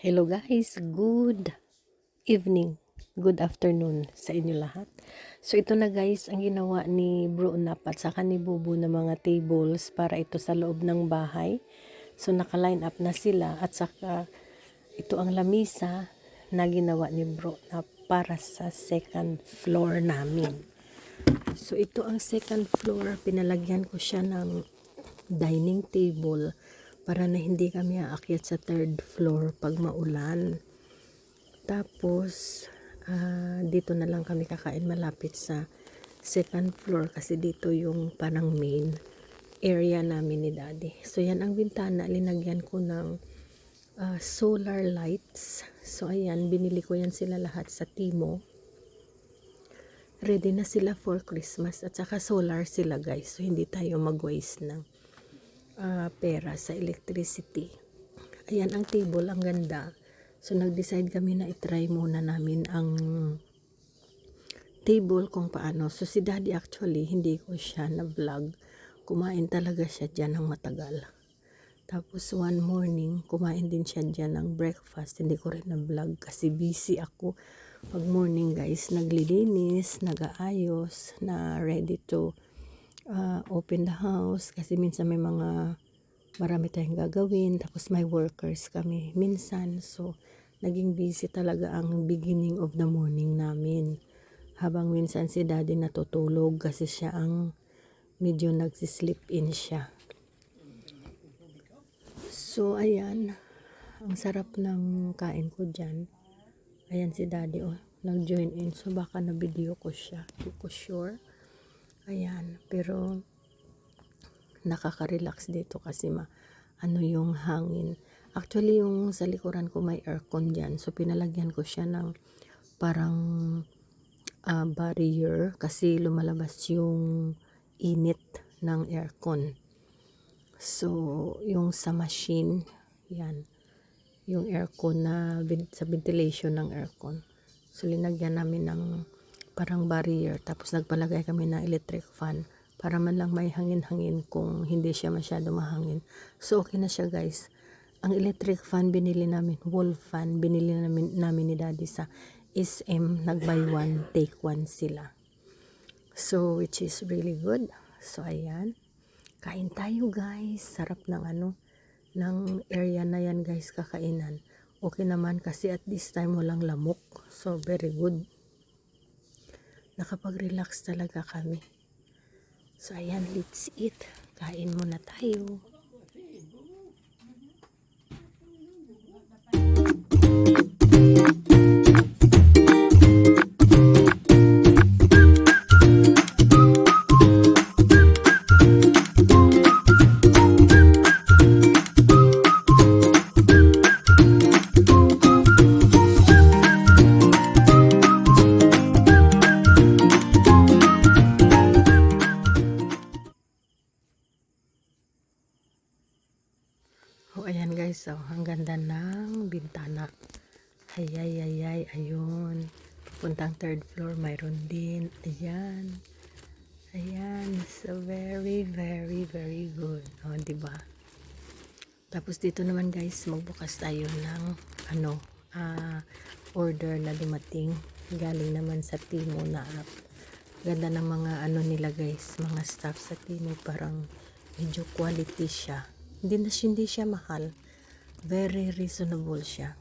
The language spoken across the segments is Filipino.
Hello guys, good evening, good afternoon sa inyo lahat. So ito na guys, ang ginawa ni Bro Nap at saka ni Bubu na mga tables para ito sa loob ng bahay. So naka-line up na sila at saka ito ang lamisa na ginawa ni Bro Nap para sa second floor namin. So ito ang second floor, pinalagyan ko siya ng dining table para na hindi kami aakyat sa third floor pag maulan. Tapos dito na lang kami kakain malapit sa second floor kasi dito yung parang main area namin ni Daddy. So yan ang bintana, linagyan ko ng solar lights. So ayan, binili ko yan sila lahat sa Timo. Ready na sila for Christmas at saka solar sila guys. So hindi tayo mag-waste ng pera sa electricity. Ayan ang table, ang ganda. So nag-decide kami na itry muna namin ang table kung paano. So si Daddy actually hindi ko siya na vlog. Kumain talaga siya dyan ng matagal. Tapos one morning kumain din siya dyan ng breakfast. Hindi ko rin na vlog kasi busy ako. Pag morning guys, naglilinis, nag-aayos, na ready to open the house kasi minsan may marami tayong gagawin, tapos may workers kami minsan, so naging busy talaga ang beginning of the morning namin, habang minsan si Daddy natutulog kasi siya ang medyo nagsisleep in siya. So ayan, ang sarap ng kain ko dyan. Ayan si Daddy nag-join in, so baka na video ko siya, hindi ko sure. Ayan, pero nakaka-relax dito kasi ano yung hangin. Actually yung sa likuran ko may aircon dyan, so pinalagyan ko siya ng parang barrier kasi lumalabas yung init ng aircon. So yung sa machine, yan yung aircon na sa ventilation ng aircon, so linagyan namin ng parang barrier, tapos nagpalagay kami ng electric fan para man lang may hangin-hangin kung hindi siya masyado mahangin. So okay na siya guys. Ang electric fan binili namin, wall fan, binili namin ni Daddy sa SM, nag-buy one, take one sila. So which is really good. So ayan, kain tayo guys. Sarap ng ng area na yan guys, kakainan. Okay naman kasi at this time walang lamok. So very good. Nakapag-relax talaga kami. So ayan, let's eat. Kain muna tayo. Oh, ayan guys, so ang ganda ng bintana. Ayay, ayun. Papuntang third floor, mayroon din. Ayan. Ayan, so very good. Oh, diba? Tapos dito naman guys, magbukas tayo ng order na dumating. Galing naman sa Timo na app. Ganda ng mga nila guys, mga staff sa Timo, parang medyo quality siya. Hindi siya mahal. Very reasonable siya.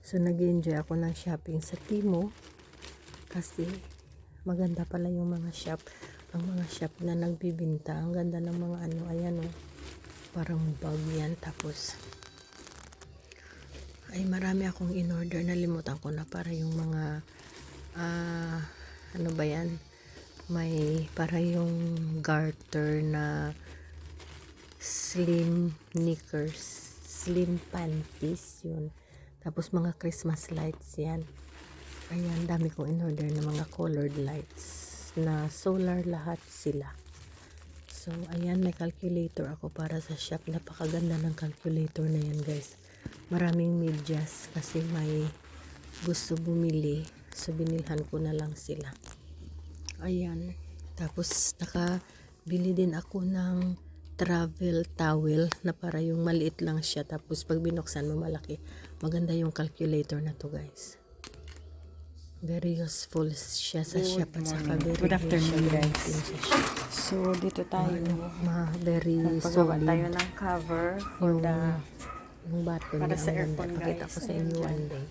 So nag-enjoy ako ng shopping sa Timo kasi maganda pala yung mga shop. Ang mga shop na nagbibinta, ang ganda ng mga ayan parang bag yan. Tapos ay marami akong in-order, nalimutan ko na, para yung mga ano ba yan, may para yung garter na slim knickers, slim panties yun. Tapos mga Christmas lights yan. Ayan, dami kong in-order na mga colored lights na solar lahat sila. So ayan, may calculator ako para sa shop. Napakaganda ng calculator na yan guys. Maraming medyas kasi may gusto bumili, so binilhan ko na lang sila. Ayan, tapos nakabili din ako ng travel towel na para yung maliit lang siya tapos pag binuksan mo malaki. Maganda yung calculator na to guys. Very useful siya sa shop at saka very Good afternoon, guys. din sa shop. So, dito tayo. Very Paggawa solid. tayo ng cover for the Yung button para niya, sa ang ganda. aircon, Pakita guys. ko sa Ayan inyo dyan. one day.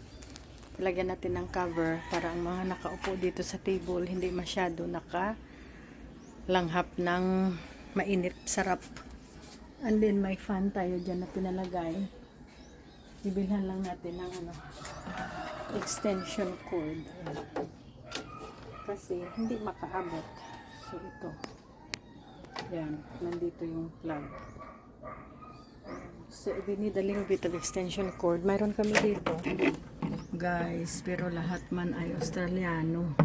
lagyan natin ng cover para ang mga nakaupo dito sa table hindi masyado langhap ng mainit, sarap. And then may fan tayo dyan na pinalagay. Ibilhan lang natin ng extension cord kasi hindi makaabot. So ito, yan, nandito yung plug. So we need a little bit of extension cord. Mayroon kami dito guys, pero lahat man ay Australiano.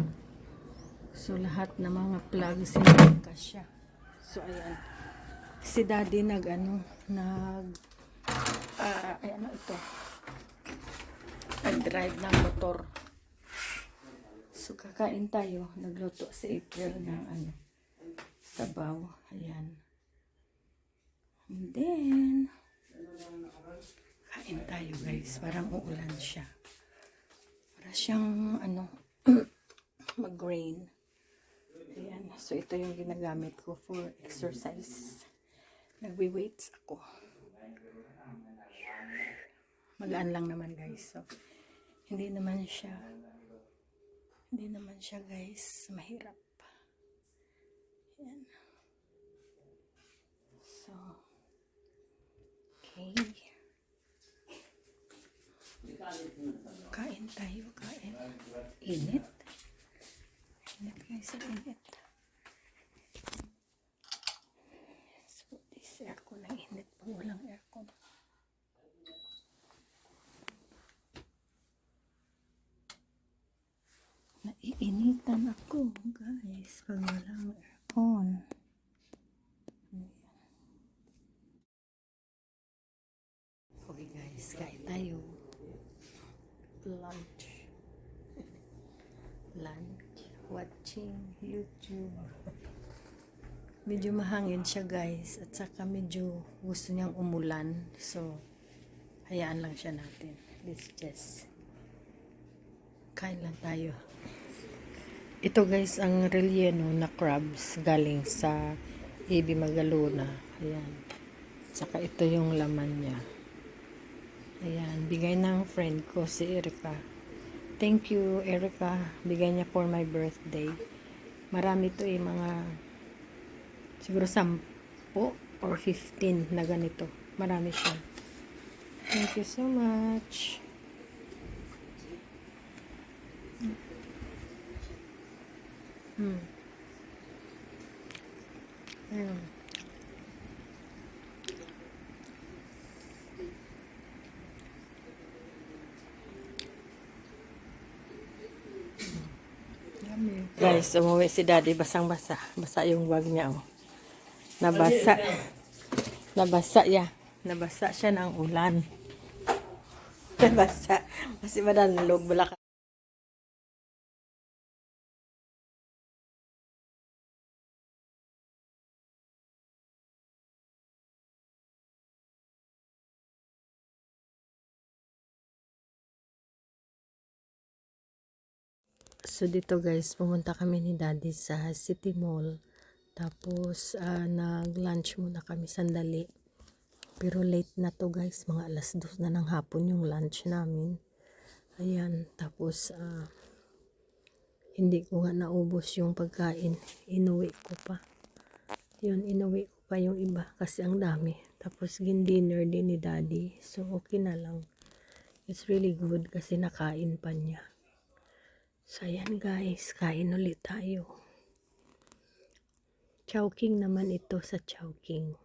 So lahat na mga plugs hindi kasya. So ayan, si daddy ito, nag-drive ng motor. So kakain tayo, nagluto si April ng sabaw. Ayan. And then kain tayo guys, parang uulan siya. Para siyang mag-rain. Ayan. So ito yung ginagamit ko for exercise. Nagwi-weights ako. Magaan lang naman guys. So hindi naman siya guys mahirap. Ayan. So okay. Kain tayo, kain. Init. Init guys, init. So this aircon ang init pag walang aircon. Naiinitan ako guys pag walang aircon. Okay guys, kain tayo. Lunch. Watching YouTube. Medyo mahangin siya guys at saka medyo gusto niyang umulan. So hayaan lang siya natin. Let's just kain lang tayo. Ito guys ang relleno na crabs galing sa AB Magalona. Ayan. Saka ito yung laman niya. Ayan. Bigay ng friend ko si Erica. Thank you Erica. Bigay niya for my birthday. Marami to mga siguro 10 or 15 na ganito. Marami siya. Thank you so much. Ayan. Guys, umuwi si daddy basang-basa. Basa yung bag niya. Oh. Nabasa. Nabasa siya ng ulan. Nabasa. Kasi madanlog bala ka. So dito guys, pumunta kami ni daddy sa City Mall. Tapos nag-lunch muna kami sandali. Pero late na to guys, mga 2:00 na ng hapon yung lunch namin. Ayan, tapos hindi ko nga naubos yung pagkain. Inuwi ko pa. Yun, inuwi ko pa yung iba kasi ang dami. Tapos dinner din ni daddy. So okay na lang. It's really good kasi nakain pa niya. So ayan guys, kain ulit tayo. Chowking naman ito sa Chowking.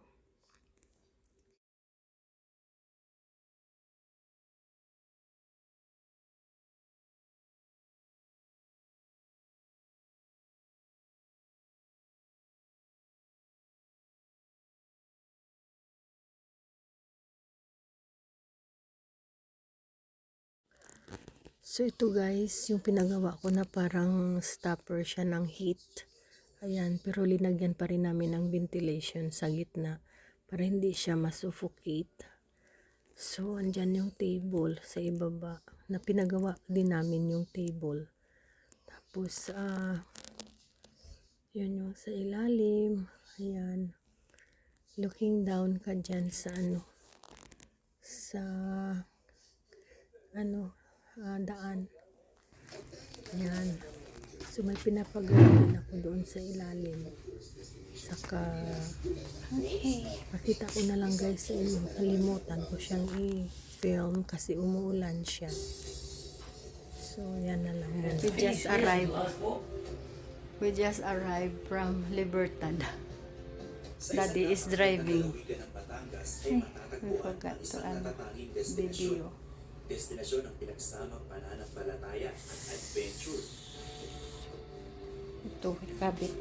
So ito guys, yung pinagawa ko na parang stopper siya ng heat. Ayan, pero linagyan pa rin namin ng ventilation sa gitna para hindi siya masuffocate. So, andyan yung table sa ibaba na pinagawa din namin yung table. Tapos, yun yung sa ilalim. Ayan. Looking down ka dyan sa sa daan. Ayan. So, may pinapagawa din ako doon sa ilalim. Saka, pakita ko na lang guys sa inyo. Kalimutan ko siyang i-film kasi umuulan siya. So, yan na lang muna. We just arrived from Libertad. Daddy is driving. Ay, we forgot to video. Destinasyon ng pinagsamang pananampalataya at adventure. Ito, ikabit.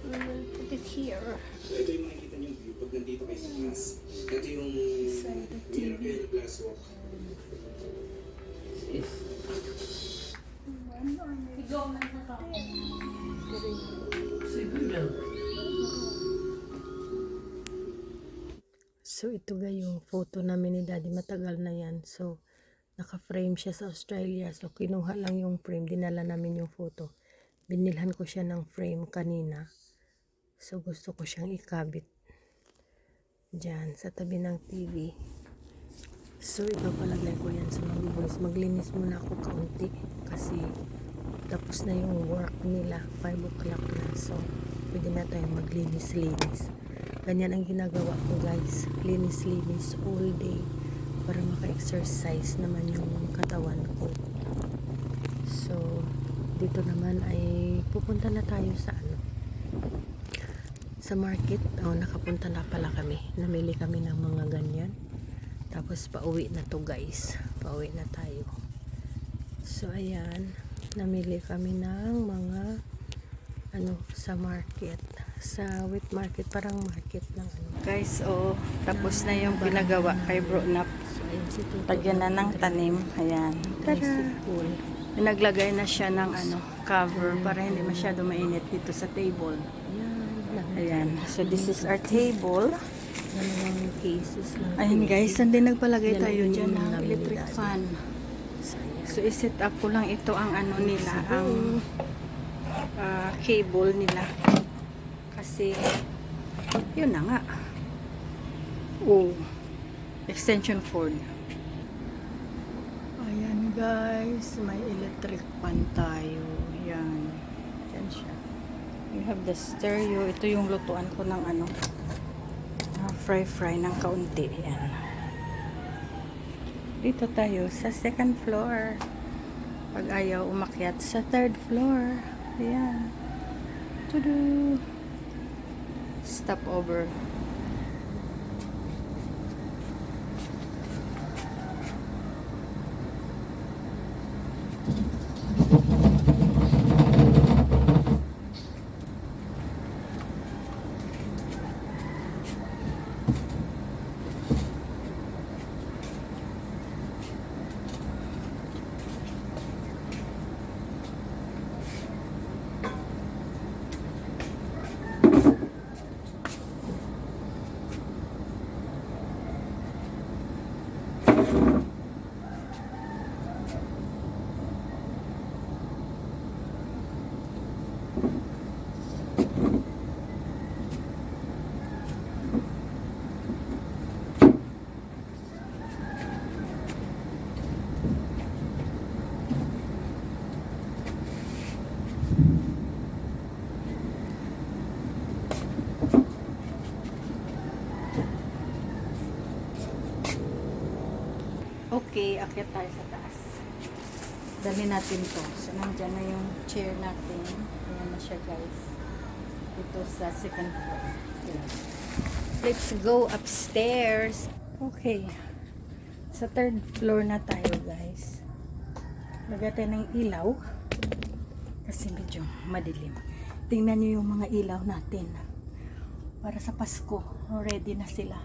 We will put it here. Ito yung makikita niyo view pag nandito kayo sa taas. Ito yung Inside the TV. Miracle Glass Walk. So, ito ga yung photo namin ni Daddy. Matagal na yan. So, naka-frame siya sa Australia. So, kinuha lang yung frame. Dinala namin yung photo. Binilhan ko siya ng frame kanina. So, gusto ko siyang ikabit dyan sa tabi ng TV. So, ito palagay ko yan sa mga boys. Maglinis muna ako kaunti kasi tapos na yung work nila. 5 o'clock na. So, pwede na tayong maglinis-linis. Ganyan ang ginagawa ko guys. Linis-linis all day para maka-exercise naman yung katawan ko. So, dito naman ay pupunta na tayo sa market. Nakapunta na pala kami. Namili kami ng mga ganyan. Tapos pauwi na to guys. Pauwi na tayo. So, ayan. Namili kami ng mga sa market. Sa wet market. Parang market ng Guys, tapos na yung pinagawa kay Bro Nap. So, ayan si Tuto. Lagyan na ng tanim. Ayan. Tricycle. Naglagay na siya ng cover para hindi masyado mainit dito sa table. Ayan. So, this is our table. Dalawang cases lang. Ayan guys, hindi nagpalagay Yan tayo ang dyan ininom ng namin electric ni Daddy. fan. So, iset up ko lang ito ang nila, ang cable nila. Kasi, yun na nga. Extension cord. Ayan guys, may electric fan tayo. Ayan. Ayan siya. We have the stereo. Ito yung lutuan ko ng fry ng kaunti. Ayan. Dito tayo sa second floor. Pag ayaw umakyat sa third floor. Ayan. Tudu. Stop over. Okay, akyat tayo sa taas. Dali natin to. So, nandyan na yung chair natin. Ayan na siya, guys. Ito sa second floor. Ayan. Let's go upstairs. Okay. Sa third floor na tayo, guys. Lagyan tayo ng ilaw. Kasi medyo madilim. Tingnan nyo yung mga ilaw natin. Para sa Pasko. Ready na sila.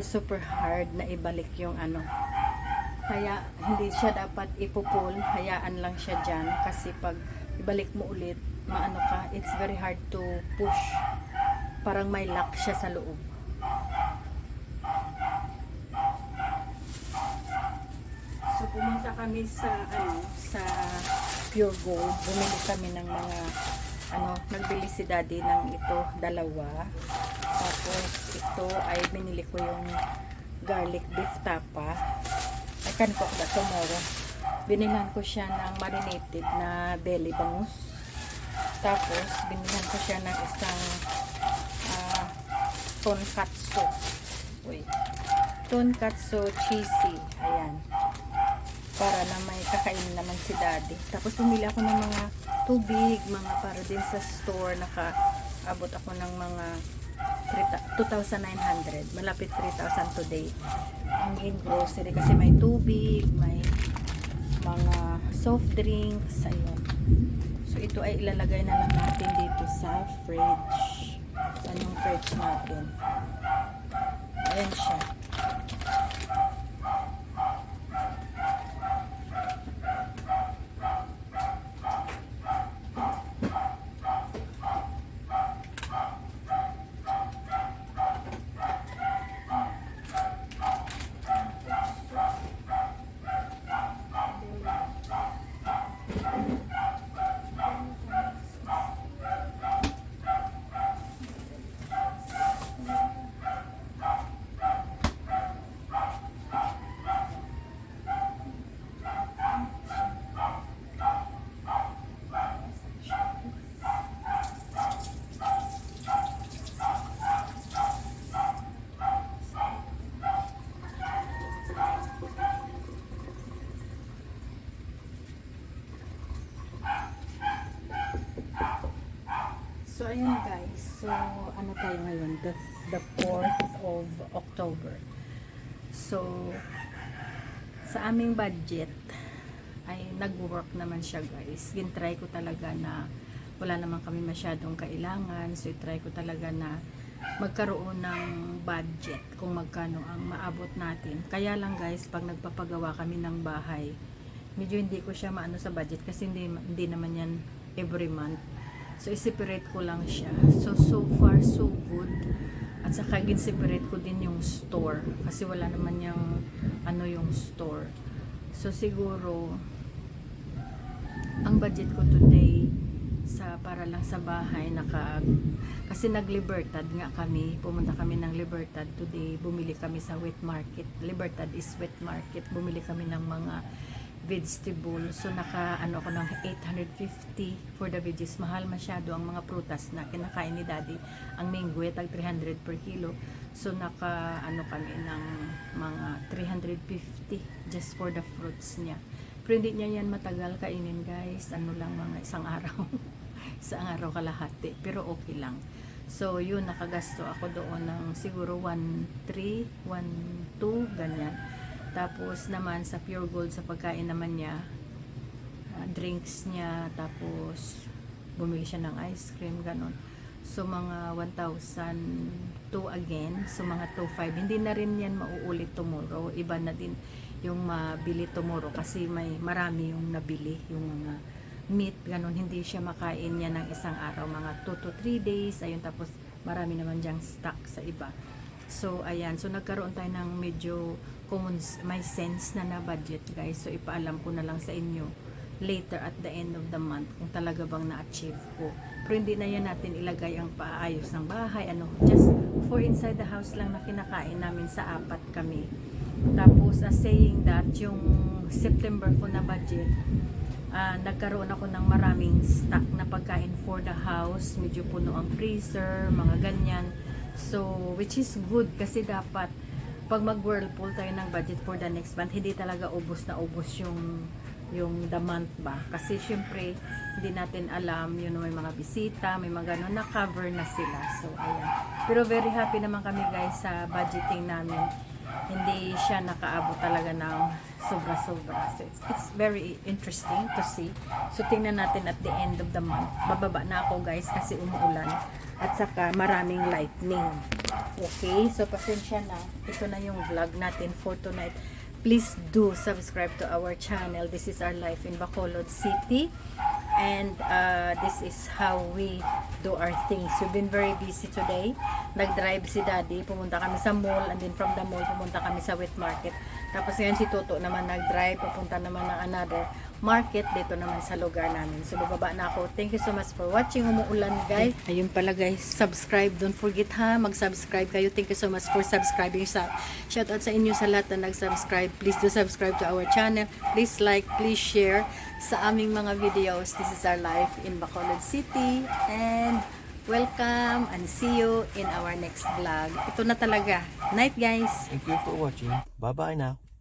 super hard na ibalik yung ano. Kaya hindi siya dapat ipupul, hayaan lang siya dyan kasi pag ibalik mo ulit, maano ka, it's very hard to push. Parang may lock siya sa loob. So pumunta kami sa sa Pure Gold. Bumili kami ng mga nagbili si Daddy ng ito, dalawa. Tapos ito ay binili ko yung garlic beef tapa. I can cook that tomorrow. Binilan ko siya ng marinated na belly bangus. Tapos binilan ko siya ng isang tonkatsu. Wait. Tonkatsu cheesy. Ayan. Para na may kakainin naman si Daddy. Tapos bumili ako ng mga tubig, mga para din sa store. Nakaabot ako ng mga 2,900. Malapit 3,000 today. Ang in grocery kasi may tubig, may mga soft drinks. Ayun. So ito ay ilalagay na lang natin dito sa fridge. Saan yung fridge natin? Ayan siya. So, ayun guys. So, ano tayo ngayon? The 4th of October. So, sa aming budget, ay nag-work naman siya guys. Gintry ko talaga na wala naman kami masyadong kailangan. So, try ko talaga na magkaroon ng budget kung magkano ang maabot natin. Kaya lang guys, pag nagpapagawa kami ng bahay, medyo hindi ko siya maano sa budget kasi hindi naman yan every month. So, i-separate ko lang siya. So far, so good. At saka, gin-separate ko din yung store. Kasi wala naman yung, yung store. So, siguro, ang budget ko today, para lang sa bahay, kasi nag-Libertad nga kami. Pumunta kami ng Libertad today. Bumili kami sa wet market. Libertad is wet market. Bumili kami ng mga vegetable. So ako ng 850 for the veggies. Mahal masyado ang mga prutas na kinakain ni Daddy. Ang mango tag 300 per kilo. So kami ng mga 350 just for the fruits niya. Pero hindi niya yan matagal kainin guys. Lang mga isang araw. Isang araw kalahati. Pero okay lang. So yun, nakagasto ako doon ng siguro 1.3, 1.2 ganyan. Tapos naman sa Pure Gold, sa pagkain naman niya, drinks niya, tapos bumili siya ng ice cream, ganun. So mga 1,002 again, so mga 2,500. Hindi na rin yan mauulit tomorrow. Iba na din yung mabili tomorrow kasi marami yung nabili, yung mga meat, ganun. Hindi siya makain niya ng isang araw, mga 2 to 3 days, ayun, tapos marami naman diyang stock sa iba. So, ayan. So, nagkaroon tayo ng medyo may sense na budget, guys. So, ipaalam ko na lang sa inyo later at the end of the month kung talaga bang na-achieve ko. Pero hindi na yan natin ilagay ang paayos ng bahay. Just for inside the house lang na kinakain namin sa 4 kami. Tapos, saying that, yung September ko na budget, nagkaroon ako ng maraming stock na pagkain for the house. Medyo puno ang freezer, mga ganyan. So, which is good kasi dapat pag mag-whirlpool tayo ng budget for the next month, hindi talaga ubos na ubos yung the month ba. Kasi syempre, hindi natin alam, may mga bisita, may mga gano'n, na-cover na sila. So, ayan. Pero very happy naman kami guys sa budgeting namin. hindi siya nakaabot talaga ng sobra-sobra. So it's very interesting to see. So tingnan natin at the end of the month. Bababa na ako guys kasi umuulan at saka maraming lightning. Okay, so pasensya na. Ito na yung vlog natin for tonight. Please do subscribe to our channel. This is our life in Bacolod City. And this is how we do our things. We've been very busy today. Nag-drive si Daddy. Pumunta kami sa mall. And then from the mall, pumunta kami sa wet market. Tapos ngayon si Toto naman nag-drive. Pupunta naman ng another market dito naman sa lugar namin. So bababa na ako. Thank you so much for watching. Umuulan guys. Ayun pala guys. Subscribe. Don't forget ha. Mag-subscribe kayo. Thank you so much for subscribing. Shout out sa inyo sa lahat na nag-subscribe. Please do subscribe to our channel. Please like, please share sa aming mga videos. This is our life in Bacolod City. And welcome and see you in our next vlog. Ito na talaga. Night guys. Thank you for watching. Bye-bye now.